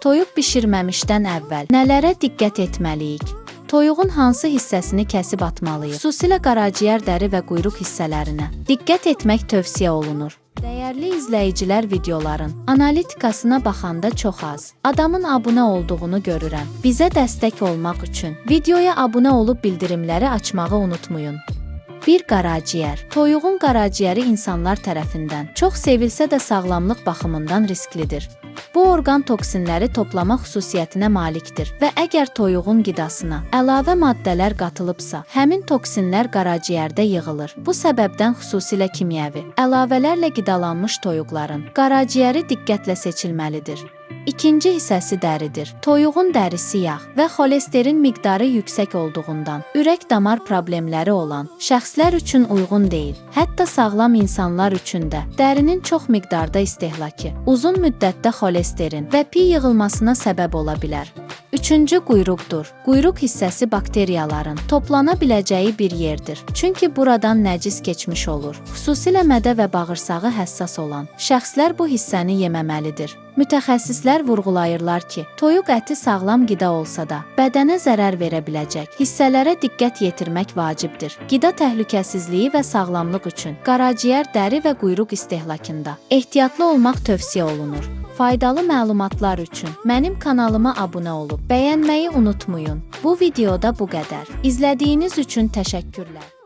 Toyuq bişirməmişdən əvvəl nələrə diqqət etməliyik? Toyuğun hansı hissəsini kəsib atmalıyıq? Xüsusilə qaraciyər, dəri və quyruq hissələrinə diqqət etmək tövsiyə olunur. Dəyərli izləyicilər, videoların analitikasına baxanda çox az adamın abunə olduğunu görürəm. Bizə dəstək olmaq üçün videoya abunə olub bildirimləri açmağı unutmayın. 1. Qaraciyər. Toyuğun qaraciyəri insanlar tərəfindən çox sevilsə də sağlamlıq baxımından risklidir. Bu orqan toksinləri toplama xüsusiyyətinə malikdir və əgər toyuğun qidasına əlavə maddələr qatılıbsa, həmin toksinlər qaraciyərdə yığılır. Bu səbəbdən xüsusilə kimyəvi əlavələrlə qidalanmış toyuqların qaraciyəri diqqətlə seçilməlidir. İkinci hissəsi dəridir. Toyuğun dərisi yağ və xolesterin miqdarı yüksək olduğundan ürək-damar problemləri olan şəxslər üçün uyğun deyil. Hətta sağlam insanlar üçün də dərinin çox miqdarda istehlakı uzun müddətdə xolesterin və pi yığılmasına səbəb ola bilər. Üçüncü quyruqdur. Quyruq hissəsi bakteriyaların toplana biləcəyi bir yerdir. Çünki buradan nəcis keçmiş olur. Xüsusilə mədə və bağırsağı həssas olan şəxslər bu hissəni yeməməlidir. Mütəxəssislər vurğulayırlar ki, toyuq əti sağlam qida olsa da, bədənə zərər verə biləcək hissələrə diqqət yetirmək vacibdir. Qida təhlükəsizliyi və sağlamlıq üçün qaraciyər, dəri və quyruq istehlakında ehtiyatlı olmaq tövsiyə olunur. Faydalı məlumatlar üçün mənim kanalıma abunə olub bəyənməyi unutmayın. Bu videoda bu qədər. İzlədiyiniz üçün təşəkkürlər.